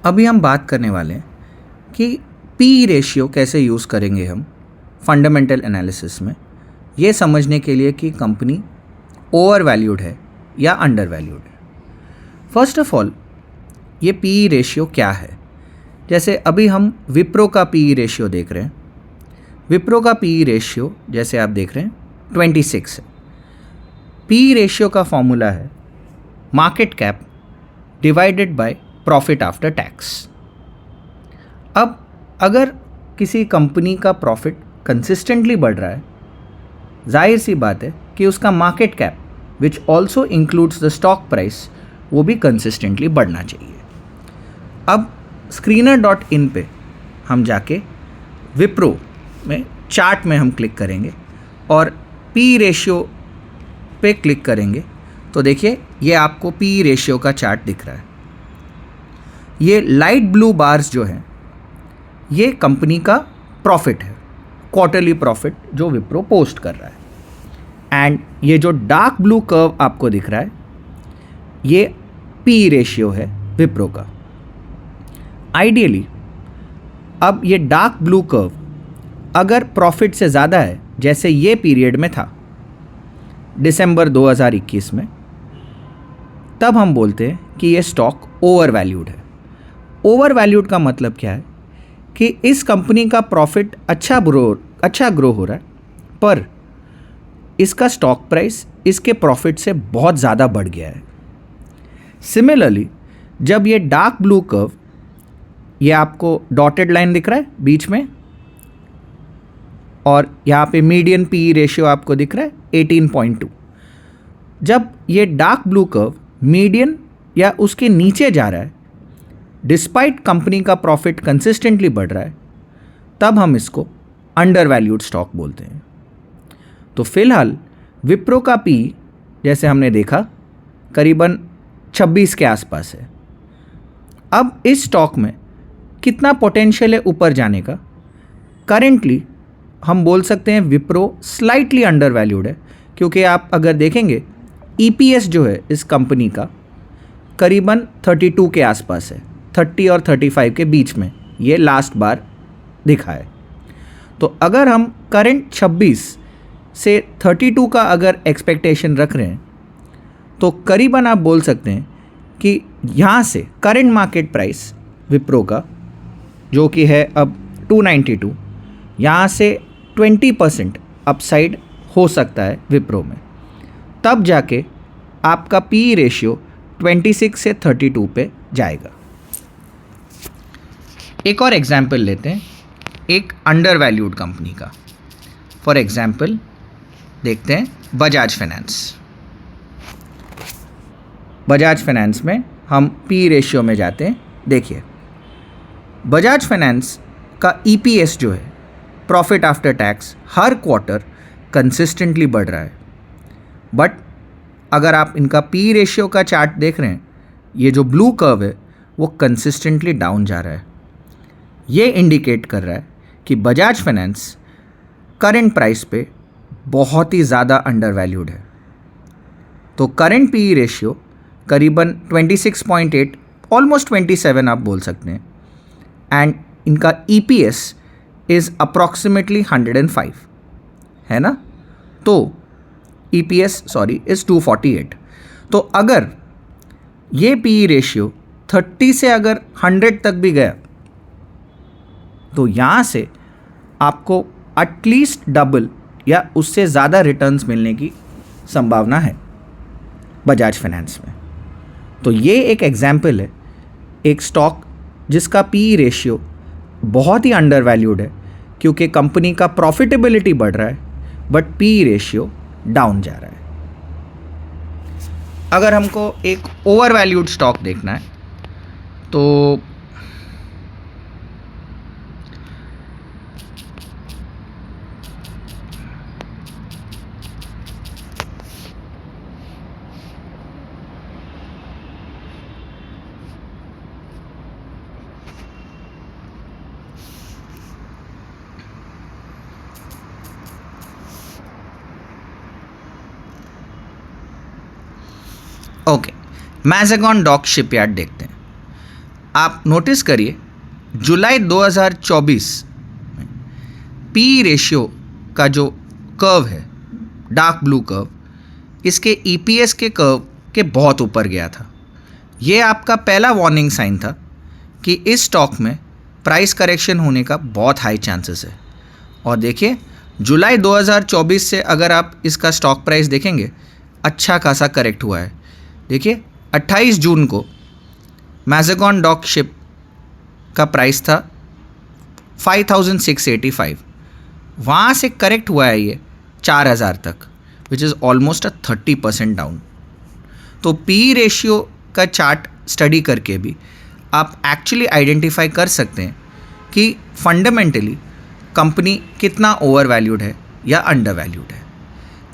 अभी हम बात करने वाले हैं कि पी रेशियो कैसे यूज़ करेंगे हम फंडामेंटल एनालिसिस में, ये समझने के लिए कि कंपनी ओवर वैल्यूड है या अंडर वैल्यूड है। फर्स्ट ऑफ ऑल, ये पी रेशियो क्या है? जैसे अभी हम विप्रो का पी रेशियो देख रहे हैं। विप्रो का पी रेशियो जैसे आप देख रहे हैं 26 है। पी रेशियो का फॉर्मूला है market cap divided by profit after tax. अब अगर किसी कंपनी का प्रॉफिट कंसिस्टेंटली बढ़ रहा है, जाहिर सी बात है कि उसका market cap which also includes the stock price वो भी कंसिस्टेंटली बढ़ना चाहिए। अब screener.in पे हम जाके विप्रो में चार्ट में हम क्लिक करेंगे और पी रेशियो पे क्लिक करेंगे तो देखिए ये आपको पी रेशियो का चार्ट दिख रहा है। ये लाइट ब्लू बार्स जो हैं ये कंपनी का प्रॉफिट है, क्वार्टरली प्रॉफिट जो विप्रो पोस्ट कर रहा है। एंड ये जो डार्क ब्लू कर्व आपको दिख रहा है ये पी रेशियो है विप्रो का। आइडियली अब ये डार्क ब्लू कर्व अगर प्रॉफिट से ज़्यादा है, जैसे ये पीरियड में था दिसंबर 2021 में, तब हम बोलते हैं कि ये स्टॉक ओवर वैल्यूड है। ओवर वैल्यूड का मतलब क्या है कि इस कंपनी का प्रॉफिट अच्छा ग्रो हो रहा है, पर इसका स्टॉक प्राइस इसके प्रॉफिट से बहुत ज़्यादा बढ़ गया है। सिमिलरली जब ये डार्क ब्लू कर्व, ये आपको डॉटेड लाइन दिख रहा है बीच में, और यहाँ पे मीडियन पी रेशियो आपको दिख रहा है 18.2। जब ये डार्क ब्लू कर्व मीडियन या उसके नीचे जा रहा है डिस्पाइट कंपनी का प्रॉफिट कंसिस्टेंटली बढ़ रहा है, तब हम इसको अंडर वैल्यूड स्टॉक बोलते हैं। तो फिलहाल विप्रो का पी जैसे हमने देखा करीबन 26 के आसपास है। अब इस स्टॉक में कितना पोटेंशियल है ऊपर जाने का? करेंटली हम बोल सकते हैं विप्रो स्लाइटली अंडर वैल्यूड है, क्योंकि आप अगर देखेंगे ईपीएस जो है इस कंपनी का करीबन 32 के आसपास है, 30 और 35 के बीच में ये लास्ट बार दिखा है। तो अगर हम करंट 26 से 32 का अगर एक्सपेक्टेशन रख रहे हैं तो करीबन आप बोल सकते हैं कि यहाँ से करंट मार्केट प्राइस विप्रो का जो कि है अब 292, यहाँ से 20% अपसाइड हो सकता है विप्रो में। तब जाके आपका पी रेशियो 26 से 32 पे जाएगा। एक और एग्जाम्पल लेते हैं एक अंडर वैल्यूड कंपनी का। फॉर एग्जाम्पल देखते हैं बजाज फाइनेंस। बजाज फाइनेंस में हम पी रेशियो में जाते हैं। देखिए बजाज फाइनेंस का ईपीएस जो है प्रॉफिट आफ्टर टैक्स हर क्वार्टर कंसिस्टेंटली बढ़ रहा है, बट अगर आप इनका पी रेशियो का चार्ट देख रहे हैं, ये जो ब्लू कर्व है वो कंसिस्टेंटली डाउन जा रहा है। ये इंडिकेट कर रहा है कि बजाज फाइनेंस करंट प्राइस पे बहुत ही ज़्यादा अंडर वैल्यूड है। तो करंट पी रेशियो करीबन 26.8, ऑलमोस्ट 27 आप बोल सकते हैं, एंड इनका ईपीएस इज़ अप्रॉक्सीमेटली 105 है ना। तो ईपीएस इज़ 248। तो अगर ये पी रेशियो 30 से अगर 100 तक भी गया तो यहाँ से आपको एटलीस्ट डबल या उससे ज़्यादा रिटर्न्स मिलने की संभावना है बजाज फाइनेंस में। तो ये एक एग्जाम्पल है एक स्टॉक जिसका पी रेशियो बहुत ही अंडर वैल्यूड है, क्योंकि कंपनी का प्रॉफिटेबिलिटी बढ़ रहा है बट पी रेशियो डाउन जा रहा है। अगर हमको एक ओवर वैल्यूड स्टॉक देखना है तो ओके, मैज़ेगॉन डॉक शिपयार्ड देखते हैं। आप नोटिस करिए जुलाई 2024 में पी रेशियो का जो कर्व है, डार्क ब्लू कर्व, इसके ईपीएस के कर्व के बहुत ऊपर गया था। ये आपका पहला वार्निंग साइन था कि इस स्टॉक में प्राइस करेक्शन होने का बहुत हाई चांसेस है। और देखिए जुलाई 2024 से अगर आप इसका स्टॉक प्राइस देखेंगे अच्छा खासा करेक्ट हुआ है। देखिए 28 जून को मैज़ेगॉन डॉक शिप का प्राइस था 5685, वहाँ से करेक्ट हुआ है ये 4000 तक, विच इज़ ऑलमोस्ट 30% डाउन। तो पी रेशियो का चार्ट स्टडी करके भी आप एक्चुअली आइडेंटिफाई कर सकते हैं कि फंडामेंटली कंपनी कितना ओवर वैल्यूड है या अंडर वैल्यूड है।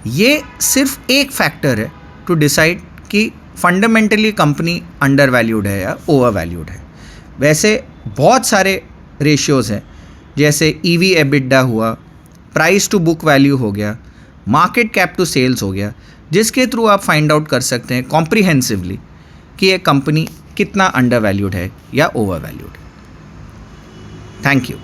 ये सिर्फ एक फैक्टर है टू डिसाइड कि फंडामेंटली कंपनी अंडर वैल्यूड है या ओवर वैल्यूड है। वैसे बहुत सारे रेशियोज़ हैं, जैसे ईवी एबिडा हुआ, प्राइस टू बुक वैल्यू हो गया, मार्केट कैप टू सेल्स हो गया, जिसके थ्रू आप फाइंड आउट कर सकते हैं कॉम्प्रिहेंसिवली कि ये कंपनी कितना अंडर वैल्यूड है या ओवर वैल्यूड है। Thank you.